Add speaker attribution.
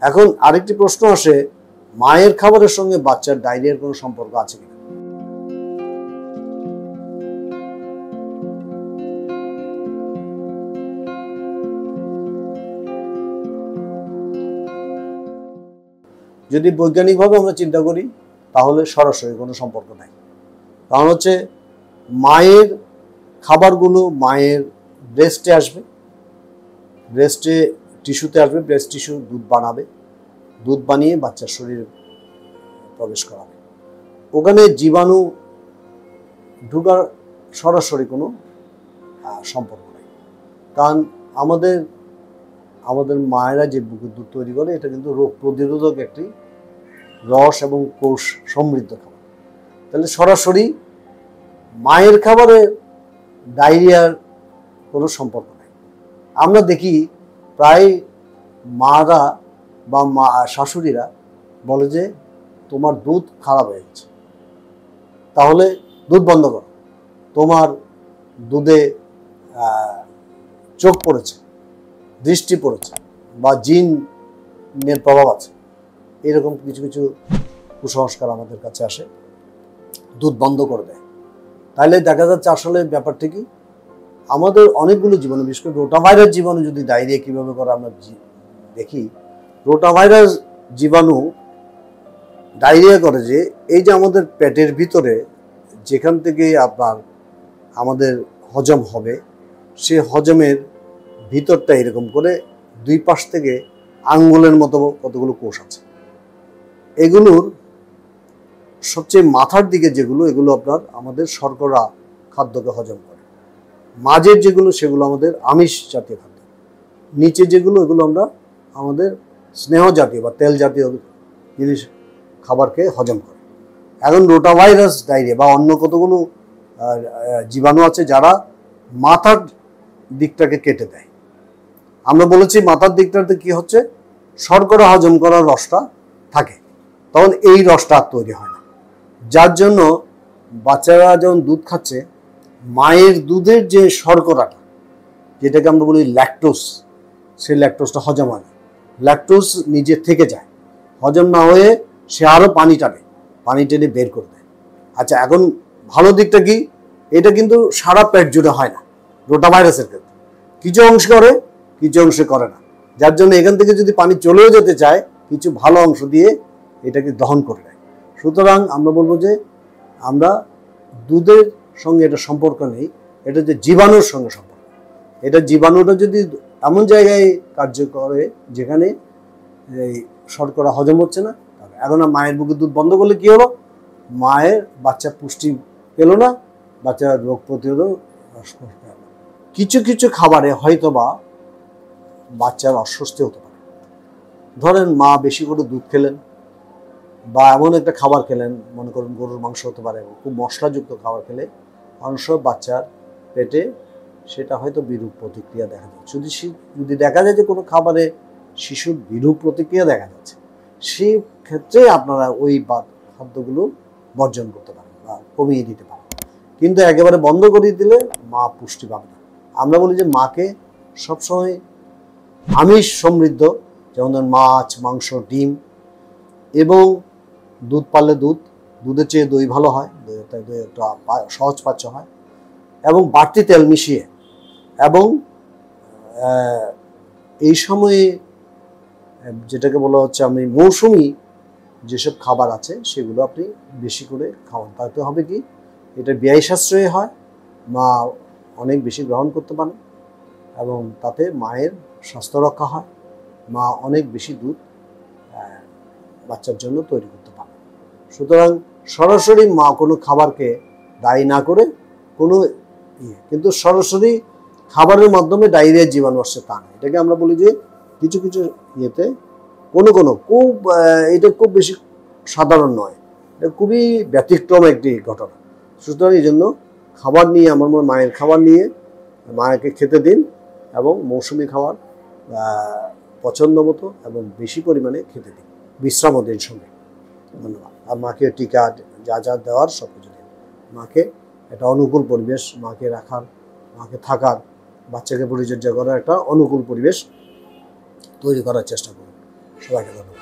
Speaker 1: এখন আরেকটি প্রশ্ন আসে, মায়ের খাবারের সঙ্গে বাচ্চার ডায়রিয়ার কোনো সম্পর্ক আছে কিনা? যদি বৈজ্ঞানিকভাবে আমরা চিন্তা করি তাহলে সরাসরি কোনো সম্পর্ক নাই। কারণ হচ্ছে মায়ের খাবারগুলো মায়ের ব্রেস্টে আসবে, ব্রেস্টে টিস্যুতে আসবে, ব্রেস্ট টিস্যু দুধ বানাবে, দুধ বানিয়ে বাচ্চার শরীরে প্রবেশ করাবে। ওখানে জীবাণু ঢুকার সরাসরি কোনো সম্পর্ক নেই। কারণ আমাদের মায়েরা যে বুকের দুধ তৈরি করে এটা কিন্তু রোগ প্রতিরোধক একটি রস এবং কোষ সমৃদ্ধ খাবার। তাহলে সরাসরি মায়ের খাবারে ডায়রিয়ার কোনো সম্পর্ক নেই। আমরা দেখি প্রায় মারা বা শাশুড়িরা বলে যে তোমার দুধ খারাপ হয়ে গেছে, তাহলে দুধ বন্ধ করো, তোমার দুধে চোখ পড়েছে, দৃষ্টি পড়েছে বা জিনের প্রভাব আছে, এরকম কিছু কিছু কুসংস্কার আমাদের কাছে আসে, দুধ বন্ধ করে দেয়। তাহলে দেখা যাচ্ছে আসলে ব্যাপারটা কি, আমাদের অনেকগুলো জীবাণু, বিশেষ করে রোটাভাইরাস জীবাণু যদি ডায়রিয়া কীভাবে করে আমরা দেখি, রোটাভাইরাস জীবাণু ডায়রিয়া করে যে এই যে আমাদের পেটের ভিতরে যেখান থেকে আমাদের হজম হবে, সে হজমের ভিতরটা এরকম করে দুই পাশ থেকে আঙ্গুলের মতো কতগুলো কোষ আছে। এগুলোর সবচেয়ে মাথার দিকে যেগুলো, এগুলো আমাদের শর্করা খাদ্যকে হজম করে। মাঝের যেগুলো সেগুলো আমাদের আমিষ জাতীয় খাদ্য, নিচে যেগুলো এগুলো আমাদের স্নেহ জাতীয় বা তেল জাতীয় জিনিস খাবারকে হজম করে। এখন রোটাভাইরাস ডায়রিয়া বা অন্য কতগুলো জীবাণু আছে যারা মাথার দিকটাকে কেটে দেয়। আমরা বলেছি মাথার দিকটাতে কি হচ্ছে, শর্করা হজম করার রসটা থাকে, তখন এই রসটা আর তৈরি হয় না, যার জন্য বাচ্চারা যখন দুধ খাচ্ছে মায়ের দুধের যে শর্করাটা, যেটাকে আমরা বলি ল্যাকটোজ, সেই ল্যাকটোজটা হজম হয় না, ল্যাকটোজ নিজে থেকে যায়, হজম না হয়ে সে আরও পানি টেনে বের করে দেয়। আচ্ছা, এখন ভালো দিকটা কি, এটা কিন্তু সারা পেট জুড়ে হয় না রোটাভাইরাসের ক্ষেত্রে, কিছু অংশ করে কিছু অংশে করে না, যার জন্য এখান থেকে যদি পানি চলেও যেতে চায় কিছু ভালো অংশ দিয়ে এটাকে দহন করে নেয়। সুতরাং আমরা বলবো যে আমরা দুধের সঙ্গে এটা সম্পর্ক নেই, এটা যে জীবাণুর সঙ্গে সম্পর্ক। এটা জীবাণুটা যদি এমন জায়গায় কার্য করে যেখানে এই শর্করা হজম হচ্ছে না, এখন মায়ের বুকে দুধ বন্ধ করলে কি হলো, মায়ের বাচ্চা পুষ্টি পেল না, বাচ্চার রোগ প্রতিরোধক কিছু কিছু খাবারে হয়তোবা বাচ্চার অস্বস্তি হতে পারে। ধরেন মা বেশি করে দুধ খেলেন বা এমন একটা খাবার খেলেন, মনে করুন গরুর মাংস হতে পারে, খুব মশলাযুক্ত খাবার খেলে অংশ বাচ্চার পেটে সেটা হয়তো বিরূপ প্রতিক্রিয়া দেখা যায়। যদি দেখা যায় যে কোনো খাবারে শিশুর বিরূপ প্রতিক্রিয়া দেখা যাচ্ছে, সেই ক্ষেত্রে আপনারা ওই খাদ্যগুলো বর্জন করতে পারেন বা কমিয়ে দিতে পারেন। কিন্তু একেবারে বন্ধ করে দিলে মা পুষ্টি পাবে না। আমরা বলি যে মাকে সবসময় আমিষ সমৃদ্ধ, যেমন ধরুন মাছ, মাংস, ডিম এবং দুধ পারলে দুধের চেয়ে দই ভালো হয়, তাই দই একটা সহজ পাচ্য হয়, এবং বাড়তি তেল মিশিয়ে, এবং এই সময়ে যেটাকে বলা হচ্ছে আমি মৌসুমি যেসব খাবার আছে সেগুলো আপনি বেশি করে খাওয়ান। তাতে হবে কি, এটা ব্যয় সাশ্রয়ী হয়, মা অনেক বেশি গ্রহণ করতে পারে এবং তাতে মায়ের স্বাস্থ্য রক্ষা হয়, মা অনেক বেশি দুধ বাচ্চার জন্য তৈরি করতে পারে। সুতরাং সরাসরি মা কোনো খাবারকে দায়ী না করে কোনো কিন্তু সরাসরি খাবারের মাধ্যমে ডায়রিয়ার জীবাণু আসছে তা না। এটাকে আমরা বলি যে কিছু কিছু ইয়েতে কোনো এটা খুব বেশি সাধারণ নয়, এটা খুবই ব্যতিক্রম একটি ঘটনা। সুতরাং এই জন্য খাবার নিয়ে আমার মনে মায়ের খাবার নিয়ে মাকে খেতে দিন এবং মৌসুমি খাবার পছন্দ মতো এবং বেশি পরিমাণে খেতে দিন, বিশ্রামও দিন সঙ্গে। ধন্যবাদ। আর মাকে টিকা যা যা দেওয়ার সব কিছু দিন। মাকে একটা অনুকূল পরিবেশ, মাকে রাখার, মাকে থাকার, বাচ্চাকে পরিচর্যা করার একটা অনুকূল পরিবেশ তৈরি করার চেষ্টা করুন। সবাইকে ধন্যবাদ।